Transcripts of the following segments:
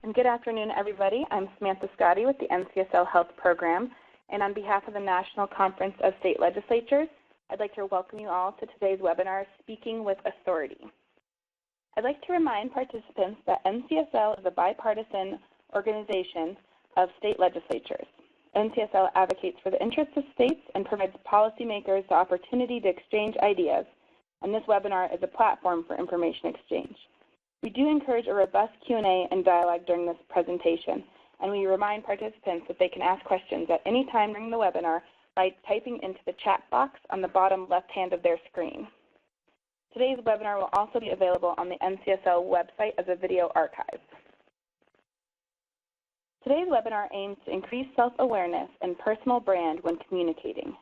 And good afternoon, everybody. I'm Samantha Scotti with the MCFL Health Program, and on behalf of the National Conference of State Legislatures, I'd like to welcome you all to today's webinar, Speaking with Authority. I'd like to remind participants that MCFL is a bipartisan organization of state legislatures. MCFL advocates for the interests of states and provides policymakers the opportunity to exchange ideas, and this webinar is a platform for information exchange. We do encourage a robust Q&A and dialogue during this presentation, and we remind participants that they can ask questions at any time during the webinar by typing into the chat box on the bottom left hand of their screen. Today's webinar will also be available on the MCFL website as a video archive. Today's webinar aims to increase self-awareness and personal brand when communicating.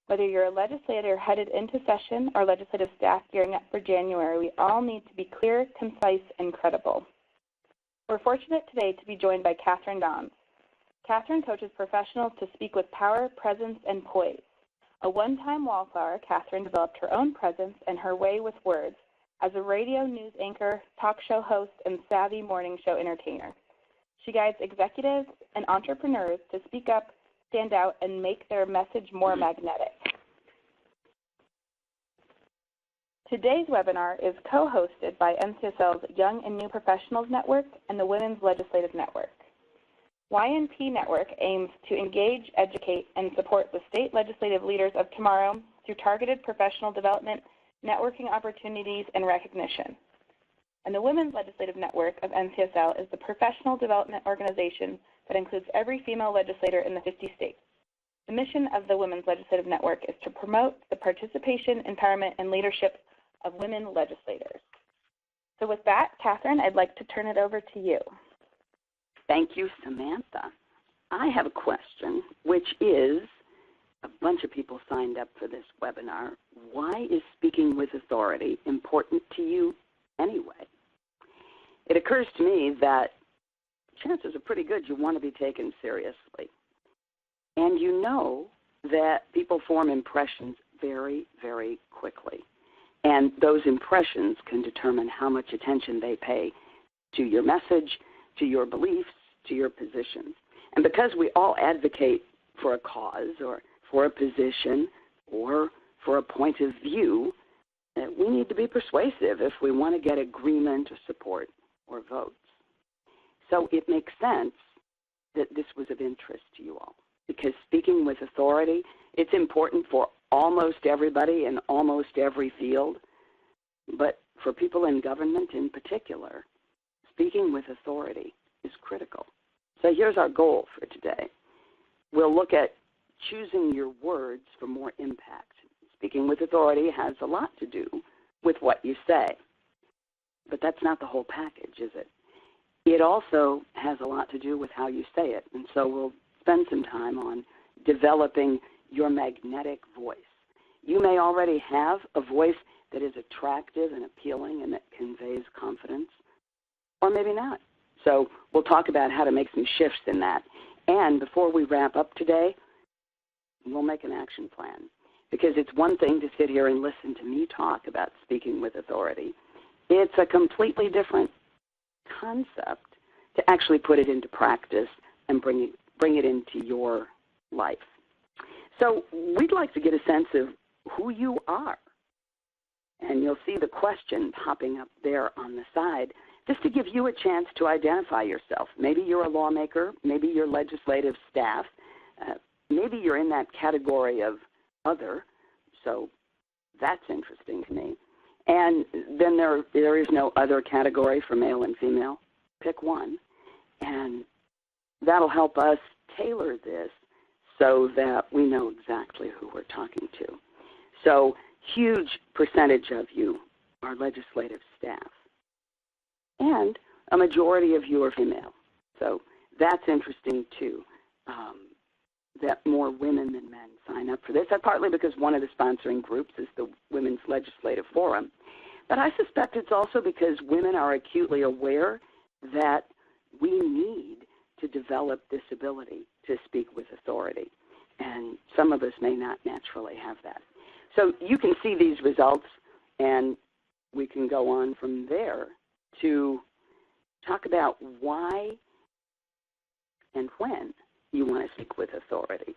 Whether you're a legislator headed into session or legislative staff gearing up for January, we all need to be clear, concise, and credible. We're fortunate today to be joined by Kathryn. Kathryn coaches professionals to speak with power, presence, and poise. A one-time wallflower, Kathryn developed her own presence and her way with words as a radio news anchor, talk show host, and savvy morning show entertainer. She guides executives and entrepreneurs to speak up, stand out, and make their message more magnetic. Today's webinar is co-hosted by MCFL's Young and New Professionals Network and the Women's Legislative Network. YNP Network aims to engage, educate, and support the state legislative leaders of tomorrow through targeted professional development, networking opportunities, and recognition. And the Women's Legislative Network of MCFL is the professional development organization that includes every female legislator in the 50 states. The mission of the Women's Legislative Network is to promote the participation, empowerment, and leadership of women legislators. So with that, Kathryn, I'd like to turn it over to you. Thank you, Samantha. I have a question, which is, a bunch of people signed up for this webinar. Why is speaking with authority important to you anyway? It occurs to me that chances are pretty good you want to be taken seriously. And you know that people form impressions very, very quickly. And those impressions can determine how much attention they pay to your message, to your beliefs, to your positions. And because we all advocate for a cause or for a position or for a point of view, we need to be persuasive if we want to get agreement or support or votes. So it makes sense that this was of interest to you all, because speaking with authority, it's important for almost everybody in almost every field, but for people in government in particular, speaking with authority is critical. So here's our goal for today. We'll look at choosing your words for more impact. Speaking with authority has a lot to do with what you say, but that's not the whole package, is it? It also has a lot to do with how you say it, and so we'll spend some time on developing your magnetic voice. You may already have a voice that is attractive and appealing and that conveys confidence, or maybe not. So we'll talk about how to make some shifts in that. And before we wrap up today, we'll make an action plan, because it's one thing to sit here and listen to me talk about speaking with authority. It's a completely different concept to actually put it into practice and bring it into your life. So we'd like to get a sense of who you are. And you'll see the question popping up there on the side, just to give you a chance to identify yourself. Maybe you're a lawmaker, maybe you're legislative staff, maybe you're in that category of other, so that's interesting to me. And then there is no other category for male and female. Pick one, and that'll help us tailor this so that we know exactly who we're talking to. So huge percentage of you are legislative staff, and a majority of you are female. So that's interesting too, that more women than men sign up for this. That's partly because one of the sponsoring groups is the Women's Legislative Forum. But I suspect it's also because women are acutely aware that we need to develop this ability to speak with authority. And some of us may not naturally have that. So you can see these results, and we can go on from there to talk about why and when you want to speak with authority.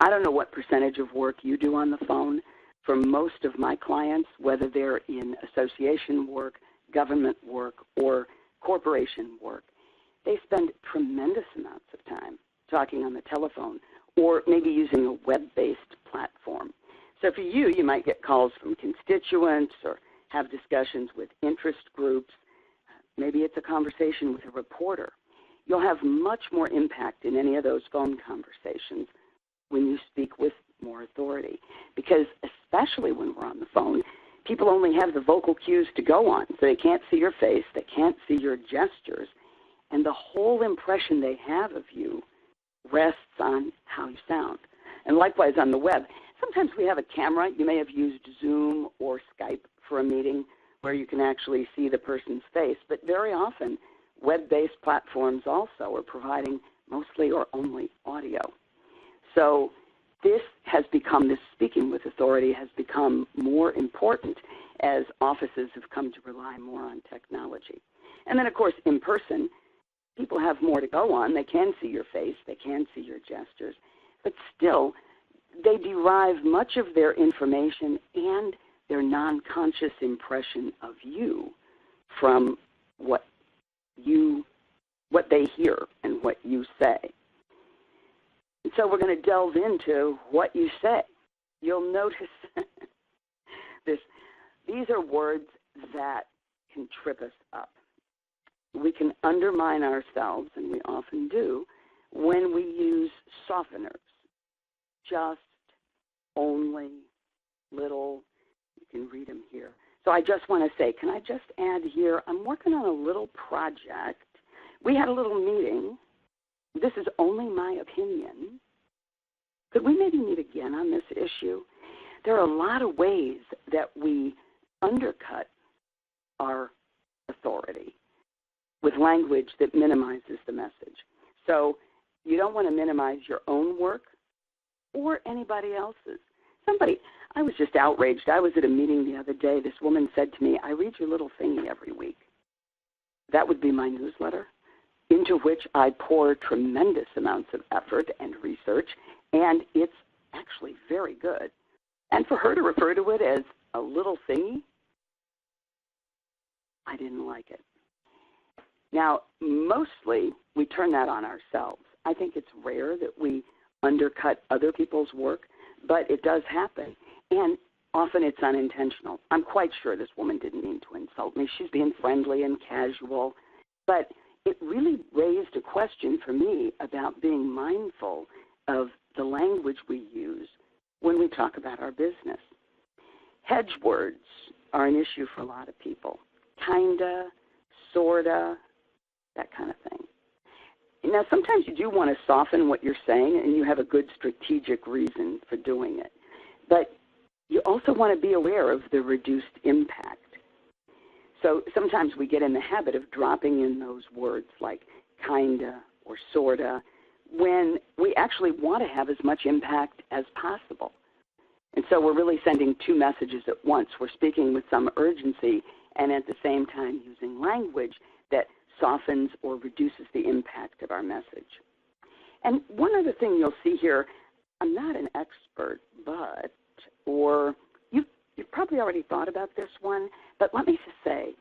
I don't know what percentage of work you do on the phone. For most of my clients, whether they're in association work, government work, or corporation work, they spend tremendous amounts of time talking on the telephone or maybe using a web-based platform. So for you, you might get calls from constituents or have discussions with interest groups. Maybe it's a conversation with a reporter. You'll have much more impact in any of those phone conversations when you speak with more authority, because especially when we're on the phone, people only have the vocal cues to go on, so they can't see your face, they can't see your gestures, and the whole impression they have of you rests on how you sound. And likewise on the web, sometimes we have a camera. You may have used Zoom or Skype for a meeting where you can actually see the person's face, but very often web-based platforms also are providing mostly or only audio. So this speaking with authority has become more important as offices have come to rely more on technology. And then, of course, in person, people have more to go on. They can see your face, they can see your gestures, but still, they derive much of their information and their non-conscious impression of you from what they hear and what you say. And so we're going to delve into what you say. You'll notice these are words that can trip us up. We can undermine ourselves, and we often do, when we use softeners. Just, only, little. You can read them here. So I just want to say, can I just add here, I'm working on a little project. We had a little meeting. This is only my opinion. Could we maybe meet again on this issue? There are a lot of ways that we undercut our authority with language that minimizes the message. So you don't want to minimize your own work or anybody else's. I was just outraged. I was at a meeting the other day. This woman said to me, I read your little thingy every week. That would be my newsletter, into which I pour tremendous amounts of effort and research, and it's actually very good. And for her to refer to it as a little thingy, I didn't like it. Now, mostly we turn that on ourselves. I think it's rare that we undercut other people's work, but it does happen, and often it's unintentional. I'm quite sure this woman didn't mean to insult me. She's being friendly and casual, but it really raised a question for me about being mindful of the language we use when we talk about our business. Hedge words are an issue for a lot of people. Kinda, sorta, that kind of thing. Now, sometimes you do want to soften what you're saying, and you have a good strategic reason for doing it. But you also want to be aware of the reduced impact. So sometimes we get in the habit of dropping in those words like kinda or sorta when we actually want to have as much impact as possible. And so we're really sending two messages at once. We're speaking with some urgency and at the same time using language that softens or reduces the impact of our message. And one other thing you'll see here, I'm not an expert, but, or you've probably already thought about this one, but let me just say,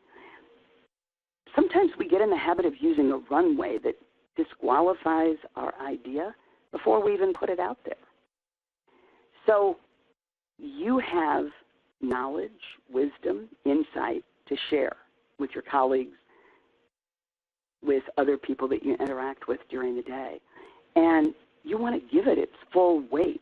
sometimes we get in the habit of using a runway that disqualifies our idea before we even put it out there. So you have knowledge, wisdom, insight to share with your colleagues, with other people that you interact with during the day. And you want to give it its full weight.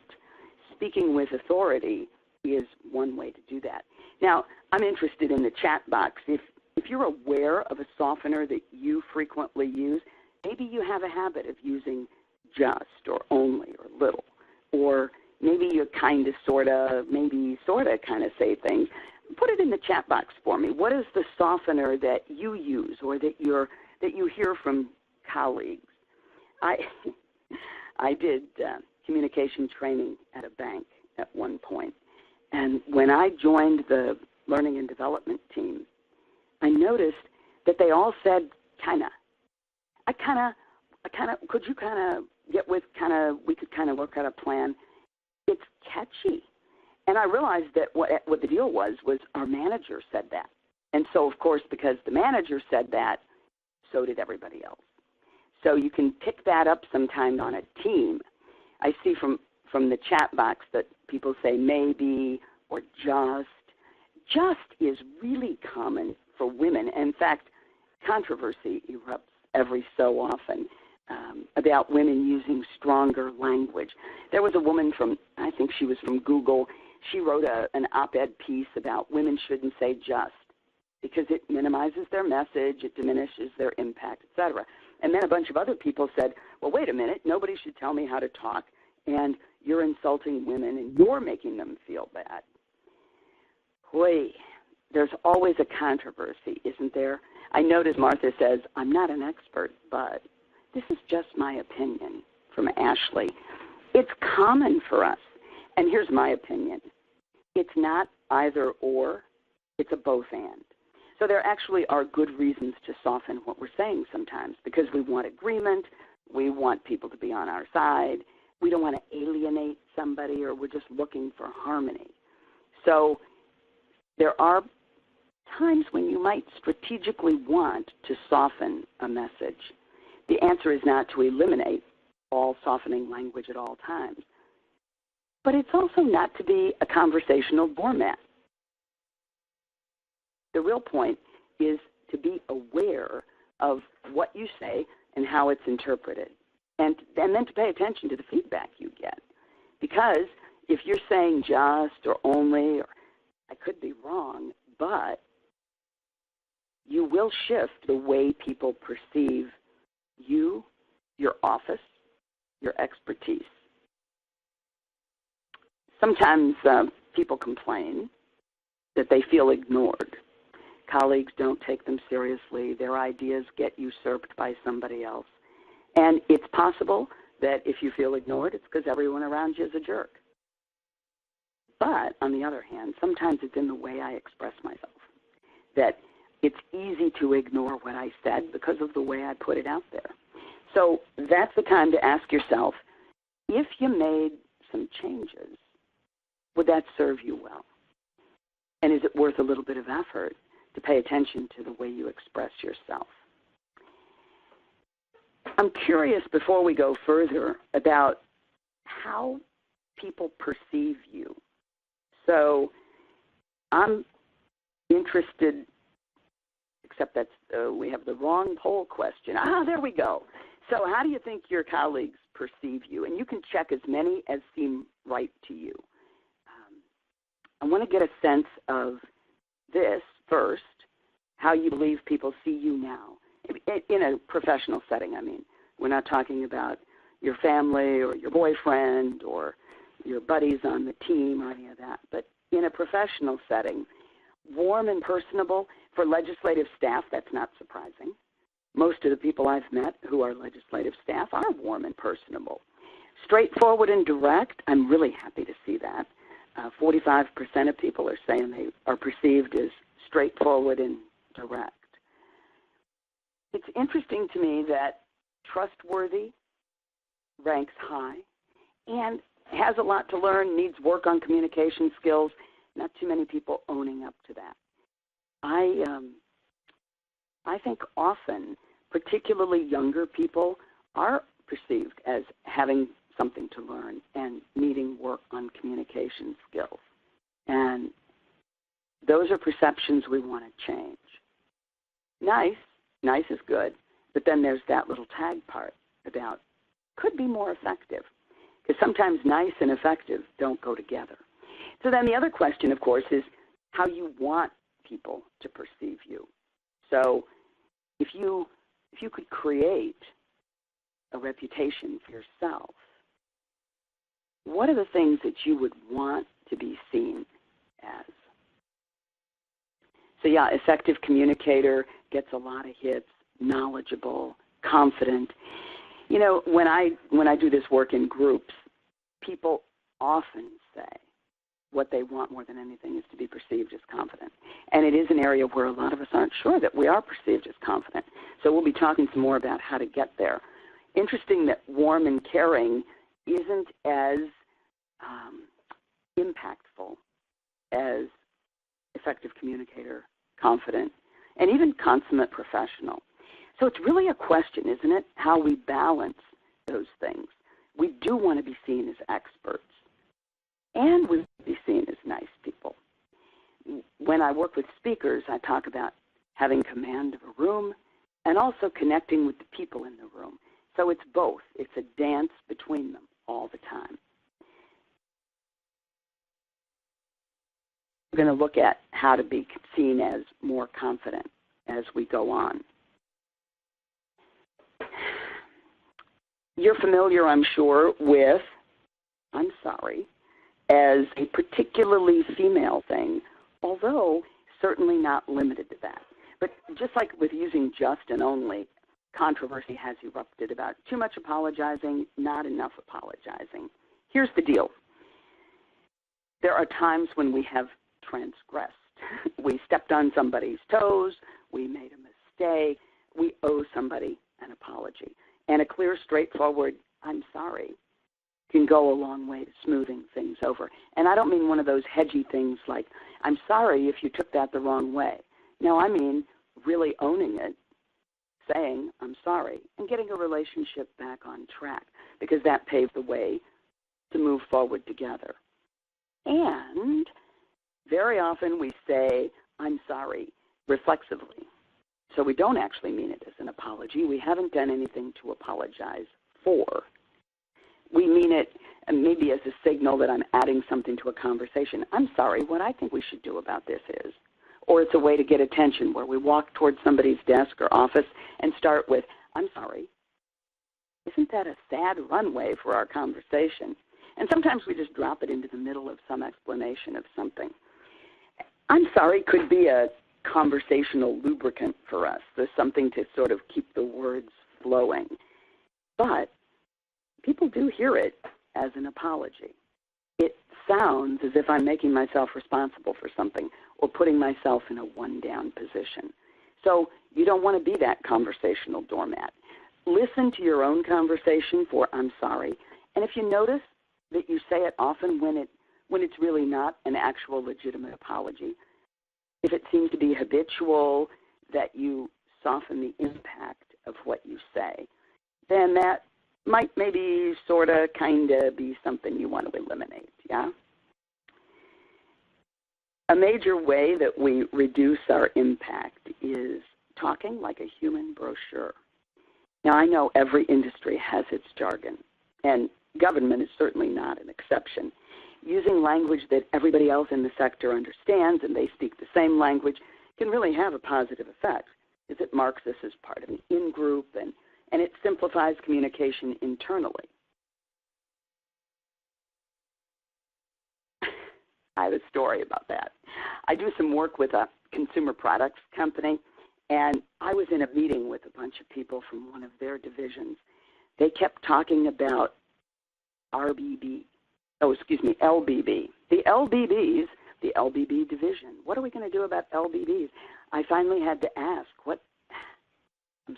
Speaking with authority is one way to do that. Now, I'm interested in the chat box. If you're aware of a softener that you frequently use, maybe you have a habit of using just or only or little, or maybe you kind of, sort of, maybe sort of kind of say things. Put it in the chat box for me. What is the softener that you use or that you hear from colleagues? I did communication training at a bank at one point, and when I joined the learning and development team, I noticed that they all said kinda. I could you get with we could work out a plan? It's catchy. And I realized that what the deal was our manager said that. And so, of course, because the manager said that, so did everybody else. So you can pick that up sometime on a team. I see from the chat box that people say maybe or just. Just is really common for women. In fact, controversy erupts every so often about women using stronger language. There was a woman I think she was from Google. She wrote an op-ed piece about women shouldn't say just because it minimizes their message, it diminishes their impact, etc. And then a bunch of other people said, well, wait a minute, nobody should tell me how to talk, and you're insulting women and you're making them feel bad. Boy, there's always a controversy, isn't there? I notice Martha says, I'm not an expert, but this is just my opinion from Ashley. It's common for us. And here's my opinion. It's not either or, it's a both and. So there actually are good reasons to soften what we're saying sometimes because we want agreement, we want people to be on our side, we don't want to alienate somebody, or we're just looking for harmony. So there are times when you might strategically want to soften a message. The answer is not to eliminate all softening language at all times. But it's also not to be a conversational doormat. The real point is to be aware of what you say and how it's interpreted, and then to pay attention to the feedback you get. Because if you're saying just or only, or I could be wrong, but you will shift the way people perceive you, your office, your expertise. Sometimes people complain that they feel ignored. Colleagues don't take them seriously. Their ideas get usurped by somebody else. And it's possible that if you feel ignored, it's because everyone around you is a jerk. But on the other hand, sometimes it's in the way I express myself, that it's easy to ignore what I said because of the way I put it out there. So that's the time to ask yourself, if you made some changes, would that serve you well? And is it worth a little bit of effort to pay attention to the way you express yourself? I'm curious, before we go further, about how people perceive you. So I'm interested, except that's we have the wrong poll question. There we go. So how do you think your colleagues perceive you? And you can check as many as seem right to you. I want to get a sense of this first, how you believe people see you now. In a professional setting, I mean. We're not talking about your family or your boyfriend or your buddies on the team or any of that. But in a professional setting, warm and personable. For legislative staff, that's not surprising. Most of the people I've met who are legislative staff are warm and personable. Straightforward and direct, I'm really happy to see that. 45% of people are saying they are perceived as straightforward and direct. It's interesting to me that trustworthy ranks high and has a lot to learn, needs work on communication skills. Not too many people owning up to that. I think often, particularly younger people, are perceived as having something to learn and needing work on communication skills. And those are perceptions we want to change. Nice is good, but then there's that little tag part about could be more effective, because sometimes nice and effective don't go together. So then the other question, of course, is how you want people to perceive you. So if you could create a reputation for yourself, what are the things that you would want to be seen as? So yeah, effective communicator gets a lot of hits, knowledgeable, confident. You know, when I do this work in groups, people often say what they want more than anything is to be perceived as confident. And it is an area where a lot of us aren't sure that we are perceived as confident. So we'll be talking some more about how to get there. interesting that warm and caring isn't as impactful as effective communicator, confident, and even consummate professional. So it's really a question, isn't it, how we balance those things. We do want to be seen as experts, and we want to be seen as nice people. When I work with speakers, I talk about having command of a room and also connecting with the people in the room. So it's both. It's a dance between them all the time. We're going to look at how to be seen as more confident as we go on. You're familiar, I'm sure, with "I'm sorry" as a particularly female thing, although certainly not limited to that. But just like with using "just" and "only," controversy has erupted about too much apologizing, not enough apologizing. Here's the deal. There are times when we have transgressed. We stepped on somebody's toes, we made a mistake, we owe somebody an apology. And a clear, straightforward "I'm sorry" can go a long way to smoothing things over. And I don't mean one of those hedgy things like, "I'm sorry if you took that the wrong way." No, I mean really owning it, saying "I'm sorry," and getting a relationship back on track, because that paved the way to move forward together. And very often we say "I'm sorry" reflexively. So we don't actually mean it as an apology. We haven't done anything to apologize for. We mean it maybe as a signal that I'm adding something to a conversation. "I'm sorry, what I think we should do about this is." Or it's a way to get attention where we walk towards somebody's desk or office and start with "I'm sorry." Isn't that a sad runway for our conversation? And sometimes we just drop it into the middle of some explanation of something. "I'm sorry" could be a conversational lubricant for us. There's something to sort of keep the words flowing. But people do hear it as an apology. It sounds as if I'm making myself responsible for something or putting myself in a one-down position. So you don't want to be that conversational doormat. Listen to your own conversation for "I'm sorry." And if you notice that you say it often when it's really not an actual legitimate apology, if it seems to be habitual, that you soften the impact of what you say, then that might maybe sort of kind of be something you want to eliminate, yeah? A major way that we reduce our impact is talking like a human brochure. Now, I know every industry has its jargon, and government is certainly not an exception. Using language that everybody else in the sector understands and they speak the same language can really have a positive effect, as it marks us as part of an in-group and it simplifies communication internally. I have a story about that. I do some work with a consumer products company, and I was in a meeting with a bunch of people from one of their divisions. They kept talking about LBB. The LBBs, the LBB division. What are we going to do about LBBs? I finally had to ask, what is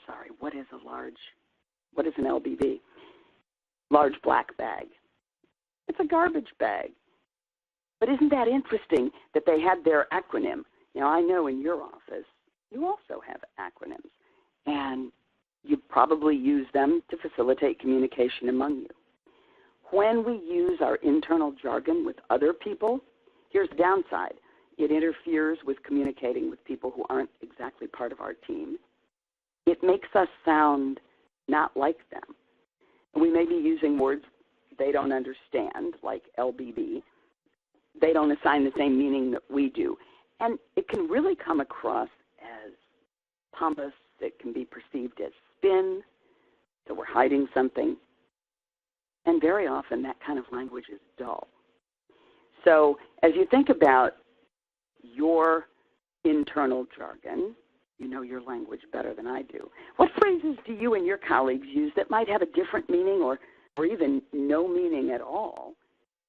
an LBB? Large black bag. It's a garbage bag. But isn't that interesting that they had their acronym? Now, I know in your office, you also have acronyms, and you probably use them to facilitate communication among you. When we use our internal jargon with other people, here's the downside. It interferes with communicating with people who aren't exactly part of our team. It makes us sound not like them. We may be using words they don't understand, like LBB. They don't assign the same meaning that we do. And it can really come across as pompous. It can be perceived as spin, that we're hiding something. And very often that kind of language is dull. So as you think about your internal jargon, you know your language better than I do. What phrases do you and your colleagues use that might have a different meaning or even no meaning at all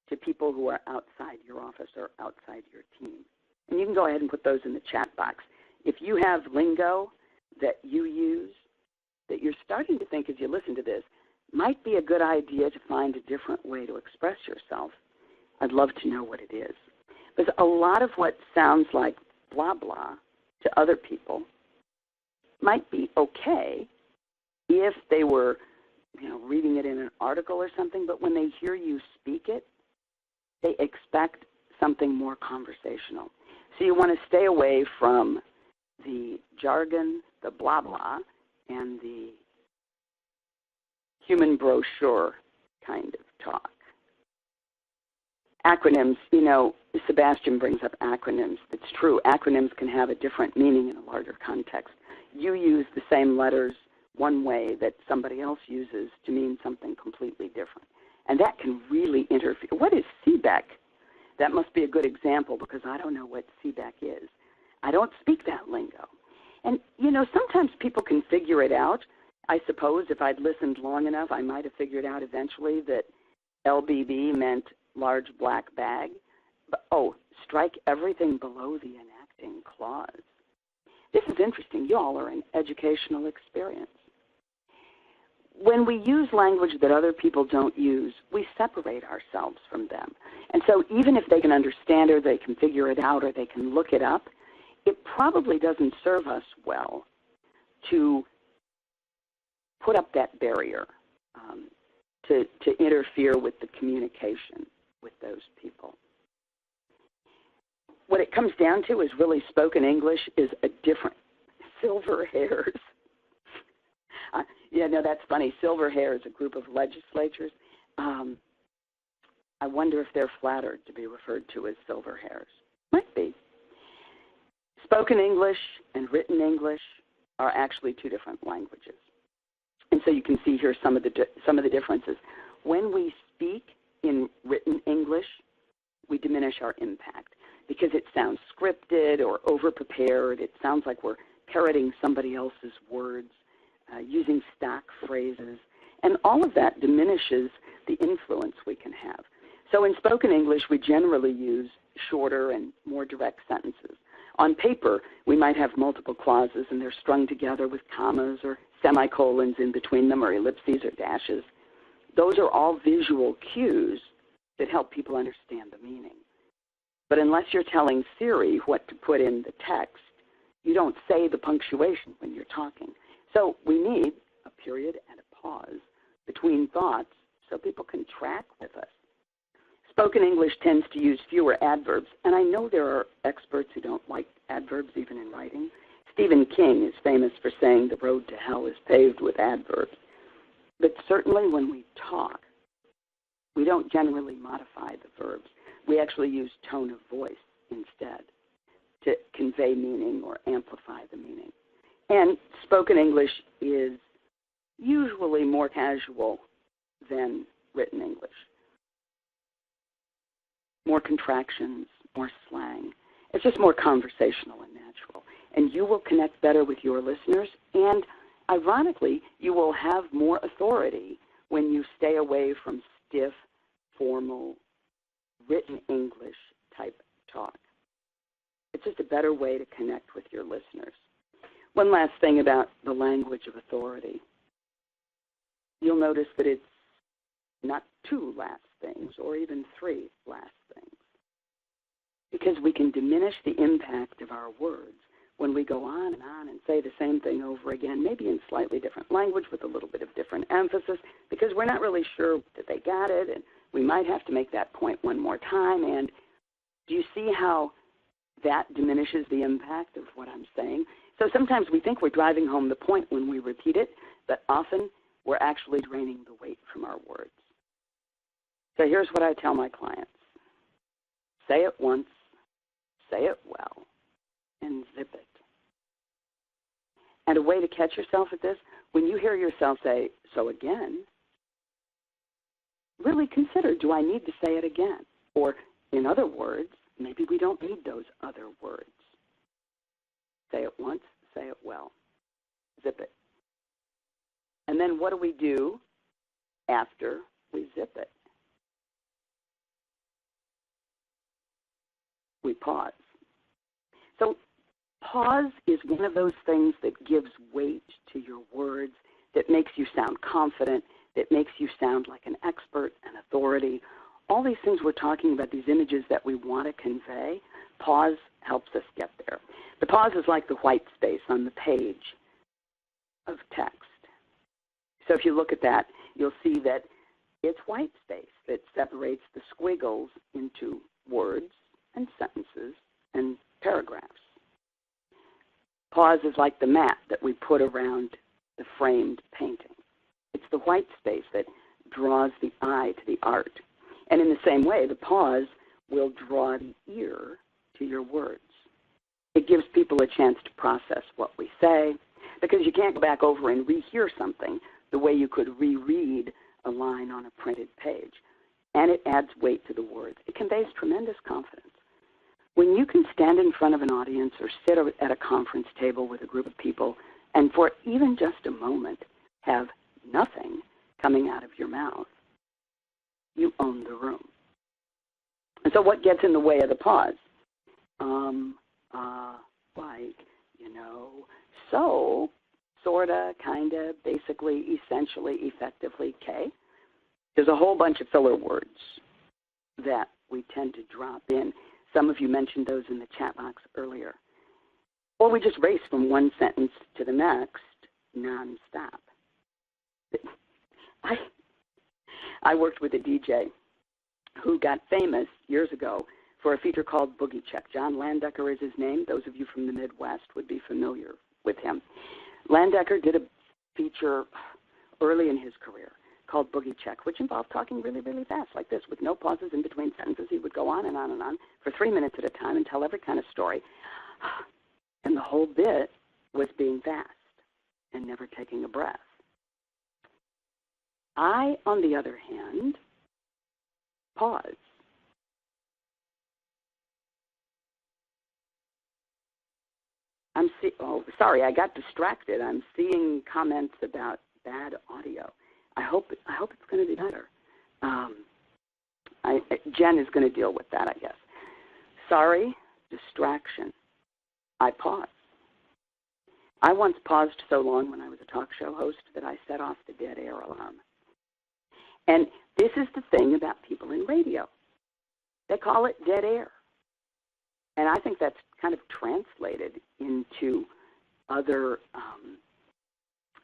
to people who are outside your office or outside your team? And you can go ahead and put those in the chat box. If you have lingo that you use, that you're starting to think as you listen to this, might be a good idea to find a different way to express yourself. I'd love to know what it is. Because a lot of what sounds like blah, blah to other people might be okay if they were, reading it in an article or something, but when they hear you speak it, they expect something more conversational. So you want to stay away from the jargon, the blah, blah, and the human brochure kind of talk. Acronyms, Sebastian brings up acronyms. It's true. Acronyms can have a different meaning in a larger context. You use the same letters one way that somebody else uses to mean something completely different. And that can really interfere. What is CBEC? That must be a good example because I don't know what CBEC is. I don't speak that lingo. And, sometimes people can figure it out. I suppose if I'd listened long enough, I might have figured out eventually that LBB meant large black bag. But, strike everything below the enacting clause. This is interesting. You all are an educational experience. When we use language that other people don't use, we separate ourselves from them. And so even if they can understand or they can figure it out or they can look it up, it probably doesn't serve us well to put up that barrier, to interfere with the communication with those people. What it comes down to is really spoken English is a different, silver hairs. That's funny. Silver hair is a group of legislators. I wonder if they're flattered to be referred to as silver hairs. Might be. Spoken English and written English are actually two different languages. And so you can see here some of the differences. When we speak in written English, we diminish our impact because it sounds scripted or over-prepared. It sounds like we're parroting somebody else's words, using stock phrases. And all of that diminishes the influence we can have. So in spoken English, we generally use shorter and more direct sentences. On paper, we might have multiple clauses, and they're strung together with commas or semicolons in between them or ellipses or dashes. Those are all visual cues that help people understand the meaning. But unless you're telling Siri what to put in the text, you don't say the punctuation when you're talking. So we need a period and a pause between thoughts so people can track with us. Spoken English tends to use fewer adverbs, and I know there are experts who don't like adverbs even in writing. Stephen King is famous for saying the road to hell is paved with adverbs. But certainly when we talk, we don't generally modify the verbs. We actually use tone of voice instead to convey meaning or amplify the meaning. And spoken English is usually more casual than written English. More contractions, more slang. It's just more conversational and natural. And you will connect better with your listeners, and ironically, you will have more authority when you stay away from stiff, formal, written English type talk. It's just a better way to connect with your listeners. One last thing about the language of authority. You'll notice that it's not two last things or even three last things, because we can diminish the impact of our words when we go on and say the same thing over again, maybe in slightly different language with a little bit of different emphasis, because we're not really sure that they got it, and we might have to make that point one more time. And do you see how that diminishes the impact of what I'm saying? So sometimes we think we're driving home the point when we repeat it, but often we're actually draining the weight from our words. So here's what I tell my clients. Say it once, say it well, and zip it. And a way to catch yourself at this, when you hear yourself say, so again, really consider, do I need to say it again? Or in other words, maybe we don't need those other words. Say it once, say it well. Zip it. And then what do we do after we zip it? We pause. So pause is one of those things that gives weight to your words, that makes you sound confident, that makes you sound like an expert, an authority. All these things we're talking about, these images that we want to convey, pause helps us get there. The pause is like the white space on the page of text. So if you look at that, you'll see that it's white space that separates the squiggles into words and sentences and paragraphs. Pause is like the mat that we put around the framed painting. It's the white space that draws the eye to the art. And in the same way, the pause will draw the ear to your words. It gives people a chance to process what we say, because you can't go back over and rehear something the way you could reread a line on a printed page. And it adds weight to the words. It conveys tremendous confidence. When you can stand in front of an audience or sit at a conference table with a group of people and for even just a moment have nothing coming out of your mouth, you own the room. And so what gets in the way of the pause? Like, so, sorta, kinda, basically, essentially, effectively, okay. There's a whole bunch of filler words that we tend to drop in. Some of you mentioned those in the chat box earlier. Or we just race from one sentence to the next nonstop. I worked with a DJ who got famous years ago for a feature called Boogie Check. John Landecker is his name. Those of you from the Midwest would be familiar with him. Landecker did a feature early in his career called Boogie Check, which involved talking really, really fast, like this, with no pauses in between sentences. He would go on and on and on for 3 minutes at a time and tell every kind of story. And the whole bit was being fast and never taking a breath. I, on the other hand, pause. Sorry, I got distracted. I'm seeing comments about bad audio. I hope it's going to be better. Jen is going to deal with that, I guess. Sorry, distraction. I pause. I once paused so long when I was a talk show host that I set off the dead air alarm. And this is the thing about people in radio. They call it dead air. And I think that's kind of translated into other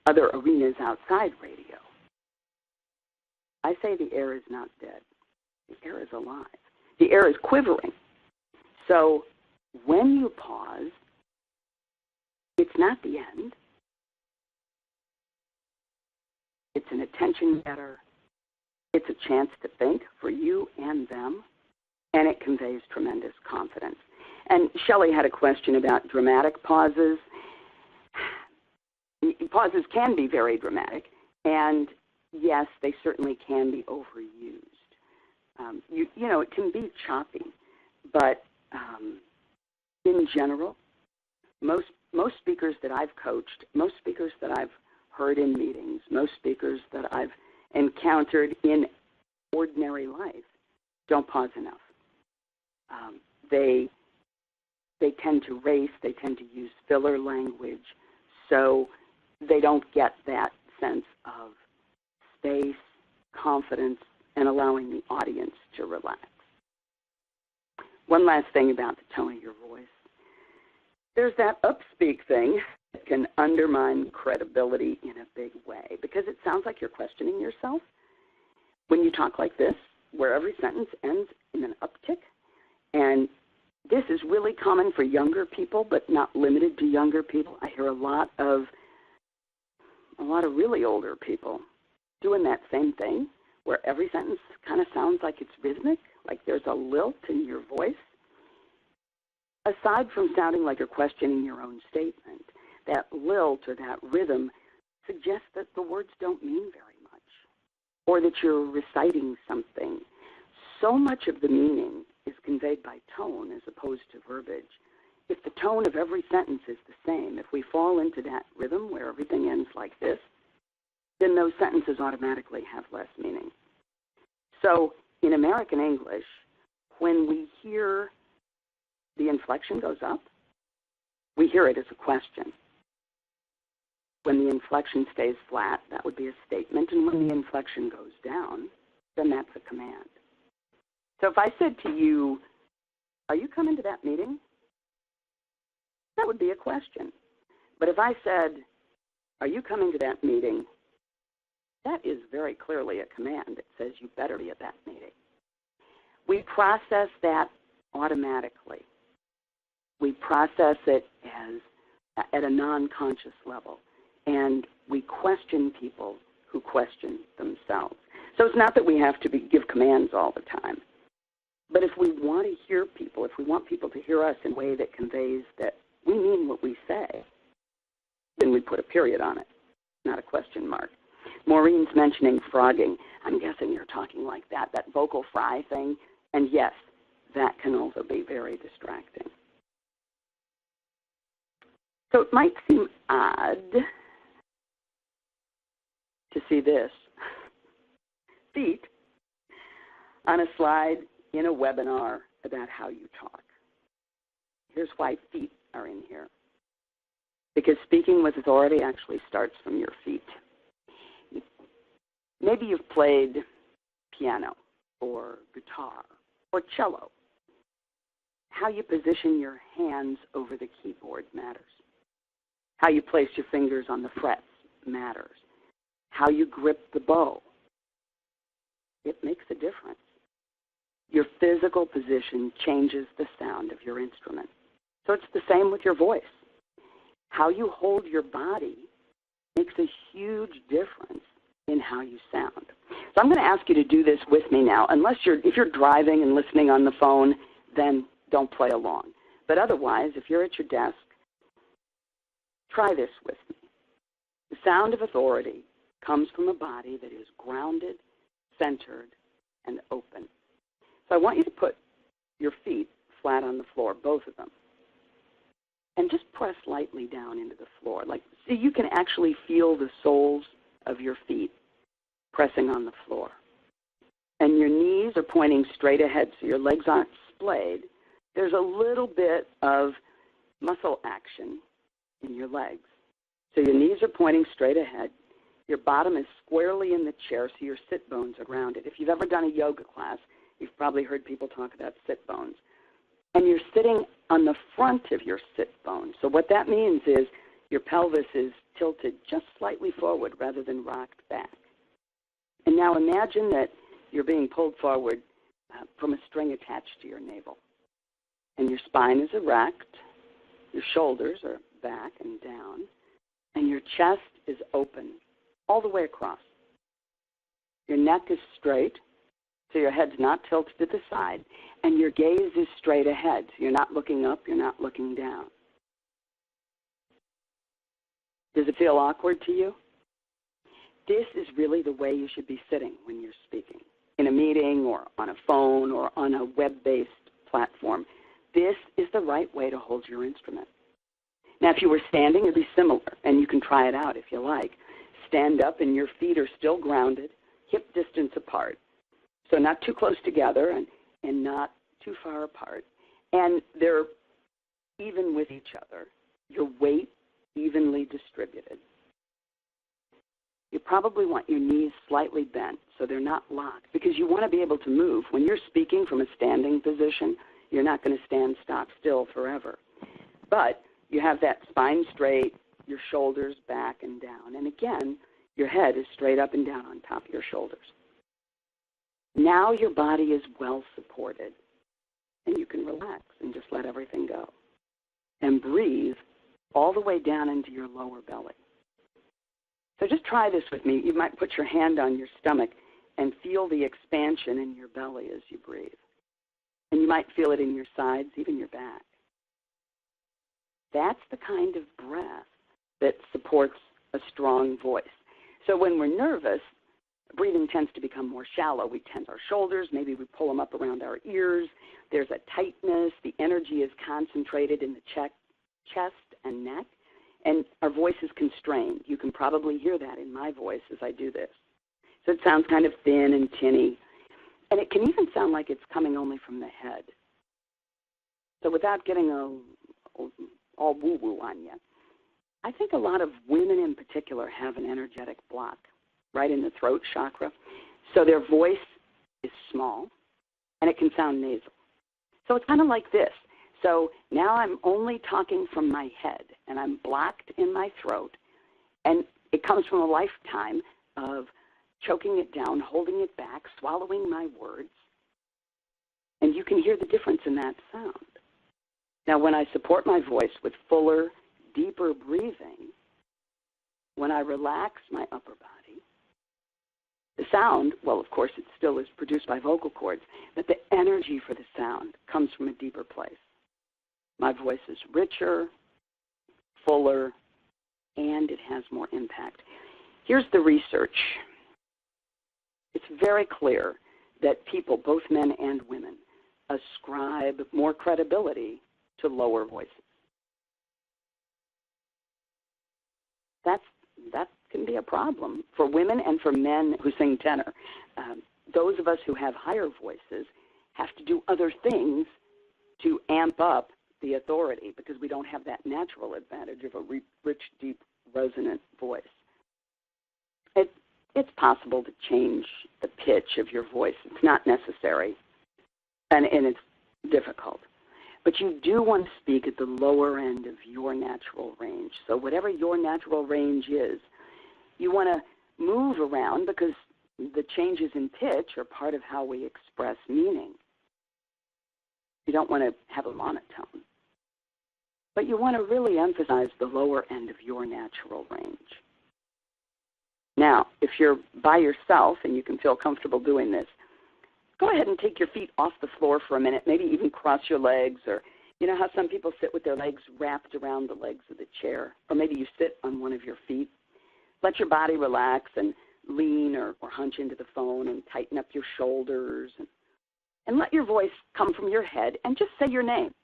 arenas outside radio. I say the air is not dead. The air is alive. The air is quivering. So when you pause, it's not the end. It's an attention getter. It's a chance to think for you and them, and it conveys tremendous confidence. And Shelley had a question about dramatic pauses. Pauses can be very dramatic, and yes, they certainly can be overused. It can be choppy, but in general, most speakers that I've coached, most speakers that I've heard in meetings, most speakers that I've encountered in ordinary life don't pause enough. They tend to race, they tend to use filler language, so they don't get that sense of space, confidence, and allowing the audience to relax. One last thing about the tone of your voice. There's that upspeak thing that can undermine credibility in a big way because it sounds like you're questioning yourself. When you talk like this, where every sentence ends in an uptick, and this is really common for younger people, but not limited to younger people. I hear a lot of really older people doing that same thing, where every sentence kind of sounds like it's rhythmic, like there's a lilt in your voice. Aside from sounding like you're questioning your own statement, that lilt or that rhythm suggests that the words don't mean very much, or that you're reciting something. So much of the meaning is conveyed by tone as opposed to verbiage. If the tone of every sentence is the same, if we fall into that rhythm where everything ends like this, then those sentences automatically have less meaning. So in American English, when we hear the inflection goes up, we hear it as a question. When the inflection stays flat, that would be a statement. And when the inflection goes down, then that's a command. So if I said to you, are you coming to that meeting? That would be a question. But if I said, are you coming to that meeting? That is very clearly a command that says you better be at that meeting. We process that automatically. We process it as at a non-conscious level. And we question people who question themselves. So it's not that we have to give commands all the time. But if we want to hear people, if we want people to hear us in a way that conveys that we mean what we say, then we put a period on it, not a question mark. Maureen's mentioning frogging. I'm guessing you're talking like that vocal fry thing. And yes, that can also be very distracting. So it might seem odd to see this, feet, on a slide in a webinar about how you talk. Here's why feet are in here. Because speaking with authority actually starts from your feet. Maybe you've played piano or guitar or cello. How you position your hands over the keyboard matters. How you place your fingers on the frets matters. How you grip the bow, it makes a difference. Your physical position changes the sound of your instrument. So it's the same with your voice. How you hold your body makes a huge difference in how you sound. So I'm going to ask you to do this with me now. If you're driving and listening on the phone, then don't play along. But otherwise, if you're at your desk, try this with me. The sound of authority comes from a body that is grounded, centered, and open. So I want you to put your feet flat on the floor, both of them, and just press lightly down into the floor. So you can actually feel the soles of your feet pressing on the floor. And your knees are pointing straight ahead, so your legs aren't splayed. There's a little bit of muscle action in your legs. So your knees are pointing straight ahead. Your bottom is squarely in the chair, so your sit bones are grounded. If you've ever done a yoga class, you've probably heard people talk about sit bones. And you're sitting on the front of your sit bones. So what that means is your pelvis is tilted just slightly forward rather than rocked back. And now imagine that you're being pulled forward from a string attached to your navel. And your spine is erect, your shoulders are back and down, and your chest is open all the way across. Your neck is straight, so your head's not tilted to the side, and your gaze is straight ahead. So you're not looking up, you're not looking down. Does it feel awkward to you? This is really the way you should be sitting when you're speaking, in a meeting or on a phone or on a web-based platform. This is the right way to hold your instrument. Now, if you were standing, it would be similar, and you can try it out if you like. Stand up, and your feet are still grounded, hip distance apart. So not too close together and not too far apart. And they're even with each other. Your weight evenly distributed. You probably want your knees slightly bent so they're not locked, because you want to be able to move. When you're speaking from a standing position, you're not going to stand stock still forever. But you have that spine straight, your shoulders back and down. And again, your head is straight up and down on top of your shoulders. Now your body is well supported, and you can relax and just let everything go. And breathe all the way down into your lower belly. So just try this with me. You might put your hand on your stomach and feel the expansion in your belly as you breathe. And you might feel it in your sides, even your back. That's the kind of breath that supports a strong voice. So when we're nervous, breathing tends to become more shallow. We tense our shoulders, maybe we pull them up around our ears. There's a tightness. The energy is concentrated in the chest and neck, and our voice is constrained. You can probably hear that in my voice as I do this. So it sounds kind of thin and tinny, and it can even sound like it's coming only from the head. So without getting all woo-woo on you, I think a lot of women in particular have an energetic block right in the throat chakra. So their voice is small, and it can sound nasal. So it's kind of like this. So now I'm only talking from my head, and I'm blocked in my throat, and it comes from a lifetime of choking it down, holding it back, swallowing my words, and you can hear the difference in that sound. Now, when I support my voice with fuller, deeper breathing, when I relax my upper body, the sound, well, of course, it still is produced by vocal cords, but the energy for the sound comes from a deeper place. My voice is richer, fuller, and it has more impact. Here's the research. It's very clear that people, both men and women, ascribe more credibility to lower voices. That can be a problem for women and for men who sing tenor. Those of us who have higher voices have to do other things to amp up the authority because we don't have that natural advantage of a rich, deep, resonant voice. It's possible to change the pitch of your voice. It's not necessary, and it's difficult. But you do want to speak at the lower end of your natural range. So whatever your natural range is, you want to move around because the changes in pitch are part of how we express meaning. You don't want to have a monotone. But you want to really emphasize the lower end of your natural range. Now, if you're by yourself and you can feel comfortable doing this, go ahead and take your feet off the floor for a minute, maybe even cross your legs, or you know how some people sit with their legs wrapped around the legs of the chair, or maybe you sit on one of your feet. Let your body relax and lean or hunch into the phone and tighten up your shoulders, and let your voice come from your head and just say your name,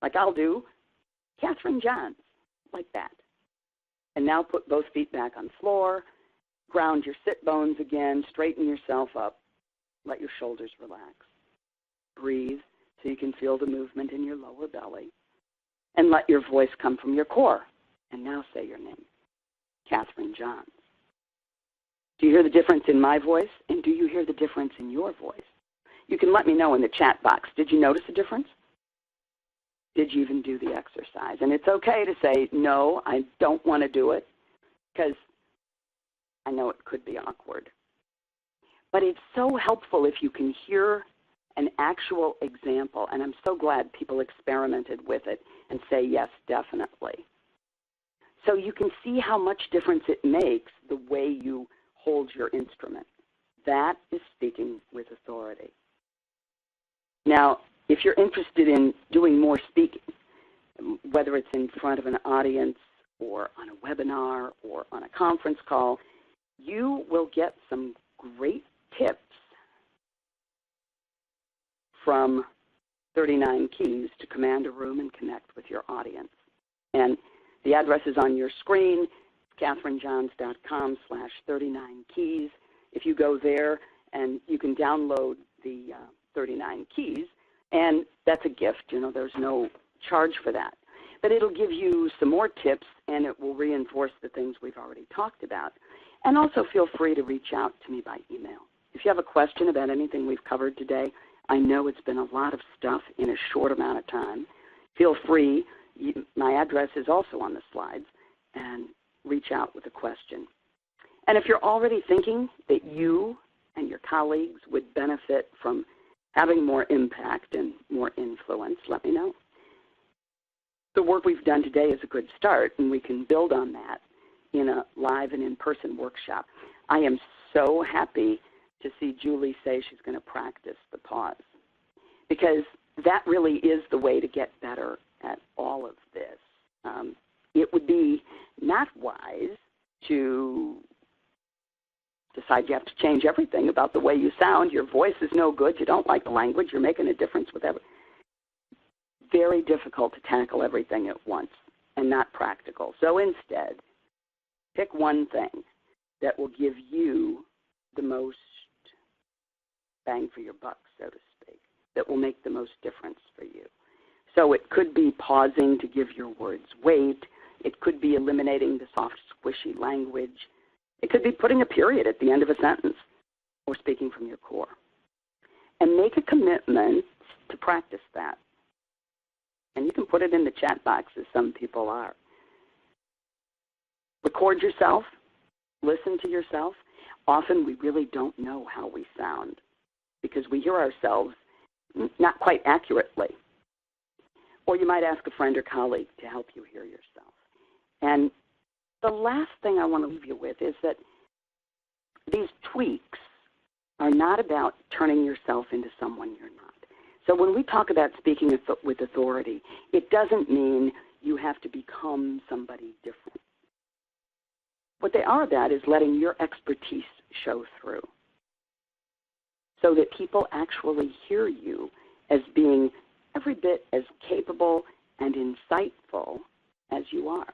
like I'll do, Kathryn Johns, like that. And now put both feet back on the floor, ground your sit bones again, straighten yourself up, let your shoulders relax. Breathe so you can feel the movement in your lower belly, and let your voice come from your core. And now say your name, Kathryn Johns. Do you hear the difference in my voice, and do you hear the difference in your voice? You can let me know in the chat box. Did you notice a difference? Did you even do the exercise? And it's okay to say, no, I don't want to do it, because I know it could be awkward. But it's so helpful if you can hear an actual example, and I'm so glad people experimented with it and say, yes, definitely. So you can see how much difference it makes the way you hold your instrument. That is speaking with authority. Now, if you're interested in doing more speaking, whether it's in front of an audience or on a webinar or on a conference call, you will get some great tips from 39 Keys to command a room and connect with your audience. And the address is on your screen, kathrynjohns.com/39keys. If you go there, and you can download the 39 Keys, and that's a gift, you know, there's no charge for that. But it'll give you some more tips, and it will reinforce the things we've already talked about. And also feel free to reach out to me by email. If you have a question about anything we've covered today, I know it's been a lot of stuff in a short amount of time. Feel free. My address is also on the slides, and reach out with a question. And if you're already thinking that you and your colleagues would benefit from having more impact and more influence, let me know. The work we've done today is a good start, and we can build on that in a live and in-person workshop. I am so happy to see Julie say she's going to practice the pause, because that really is the way to get better at all of this. It would be not wise to decide you have to change everything about the way you sound. Your voice is no good. You don't like the language. You're making a difference with everything. Very difficult to tackle everything at once and not practical. So instead, pick one thing that will give you the most bang for your buck, so to speak, that will make the most difference for you. So it could be pausing to give your words weight. It could be eliminating the soft, squishy language. It could be putting a period at the end of a sentence or speaking from your core. And make a commitment to practice that. And you can put it in the chat box, as some people are. Record yourself. Listen to yourself. Often we really don't know how we sound because we hear ourselves not quite accurately. Or you might ask a friend or colleague to help you hear yourself. And the last thing I want to leave you with is that these tweaks are not about turning yourself into someone you're not. So when we talk about speaking with authority, it doesn't mean you have to become somebody different. What they are about is letting your expertise show through so that people actually hear you as being every bit as capable and insightful as you are,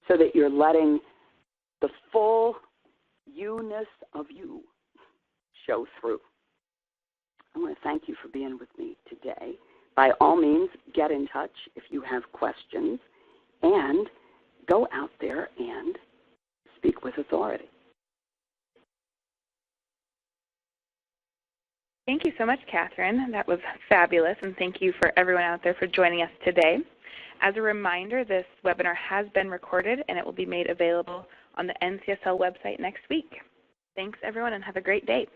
so that you're letting the full you-ness of you show through. I want to thank you for being with me today. By all means, get in touch if you have questions, and go out there and speak with authority. Thank you so much, Kathryn. That was fabulous, and thank you for everyone out there for joining us today. As a reminder, this webinar has been recorded, and it will be made available on the NCSL website next week. Thanks, everyone, and have a great day.